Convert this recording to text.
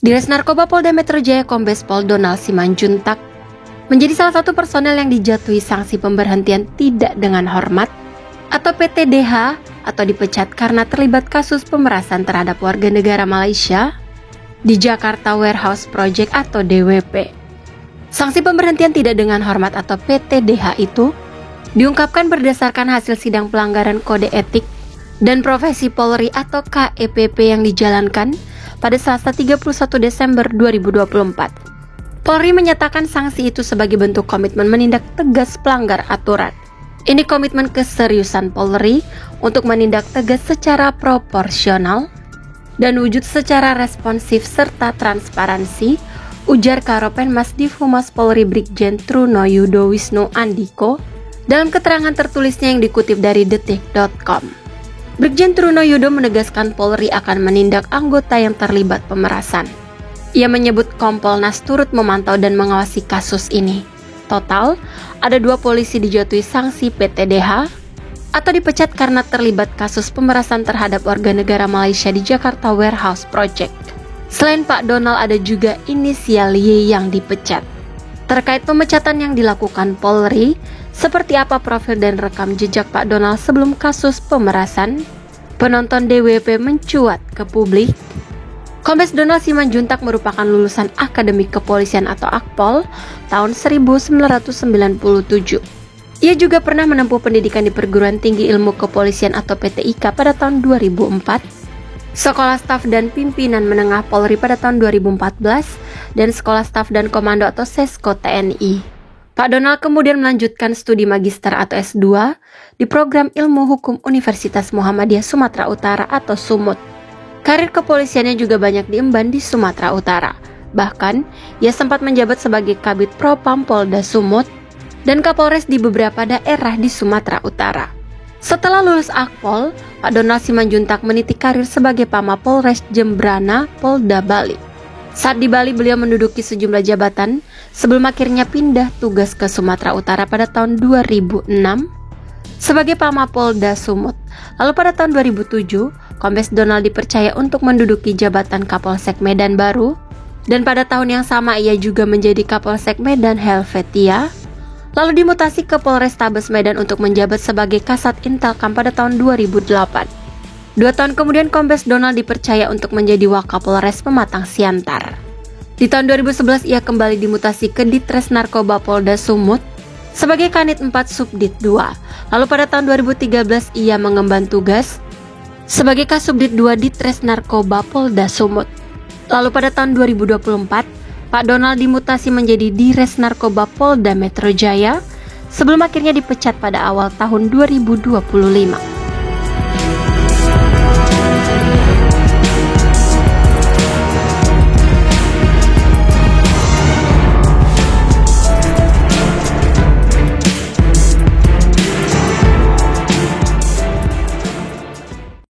Dires Narkoba Polda Metro Jaya Kombes Pol Donald Simanjuntak menjadi salah satu personel yang dijatuhi sanksi pemberhentian tidak dengan hormat atau PTDH atau dipecat karena terlibat kasus pemerasan terhadap warga negara Malaysia di Jakarta Warehouse Project atau DWP. Sanksi pemberhentian tidak dengan hormat atau PTDH itu diungkapkan berdasarkan hasil sidang pelanggaran kode etik dan profesi Polri atau KEPP yang dijalankan pada Selasa 31 Desember 2024. Polri menyatakan sanksi itu sebagai bentuk komitmen menindak tegas pelanggar aturan. Ini komitmen keseriusan Polri untuk menindak tegas secara proporsional dan wujud secara responsif serta transparansi, ujar Karopenmas Divhumas Polri Brigjen Truno Yudo Wisnu Andiko dalam keterangan tertulisnya yang dikutip dari detik.com. Brigjen Truno Yudo menegaskan Polri akan menindak anggota yang terlibat pemerasan. Ia menyebut Kompolnas turut memantau dan mengawasi kasus ini. Total, ada 2 polisi dijatuhi sanksi PTDH atau dipecat karena terlibat kasus pemerasan terhadap warga negara Malaysia di Jakarta Warehouse Project. Selain Pak Donald, ada juga inisial Y yang dipecat. Terkait pemecatan yang dilakukan Polri, seperti apa profil dan rekam jejak Pak Donald sebelum kasus pemerasan, penonton DWP mencuat ke publik. Kombes Donald Simanjuntak merupakan lulusan Akademi Kepolisian atau Akpol tahun 1997. Ia juga pernah menempuh pendidikan di Perguruan Tinggi Ilmu Kepolisian atau PTIK pada tahun 2004, Sekolah Staf dan Pimpinan Menengah Polri pada tahun 2014, dan Sekolah Staf dan Komando atau SESKO TNI. Pak Donald kemudian melanjutkan studi magister atau S2 di Program Ilmu Hukum Universitas Muhammadiyah Sumatera Utara atau SUMUT. Karir kepolisiannya juga banyak diemban di Sumatera Utara. Bahkan, ia sempat menjabat sebagai Kabid Propam Polda Sumut dan Kapolres di beberapa daerah di Sumatera Utara. Setelah lulus Akpol, Pak Donald Simanjuntak meniti karir sebagai Pama Polres Jembrana, Polda Bali. Saat di Bali, beliau menduduki sejumlah jabatan sebelum akhirnya pindah tugas ke Sumatera Utara pada tahun 2006 sebagai Pama Polda Sumut. Lalu pada tahun 2007, Kombes Donald dipercaya untuk menduduki jabatan Kapolsek Medan Baru, dan pada tahun yang sama ia juga menjadi Kapolsek Medan Helvetia, lalu dimutasi ke Polrestabes Medan untuk menjabat sebagai Kasat Intelkam pada tahun 2008. 2 tahun kemudian Kombes Donald dipercaya untuk menjadi Wakapolres Pematang Siantar. Di tahun 2011 ia kembali dimutasi ke Ditres Narkoba Polda Sumut sebagai Kanit 4 Subdit 2. Lalu pada tahun 2013 ia mengemban tugas sebagai Kasubdit 2 Ditres Narkoba Polda Sumut. Lalu pada tahun 2024 Pak Donald dimutasi menjadi Dires Narkoba Polda Metro Jaya sebelum akhirnya dipecat pada awal tahun 2025.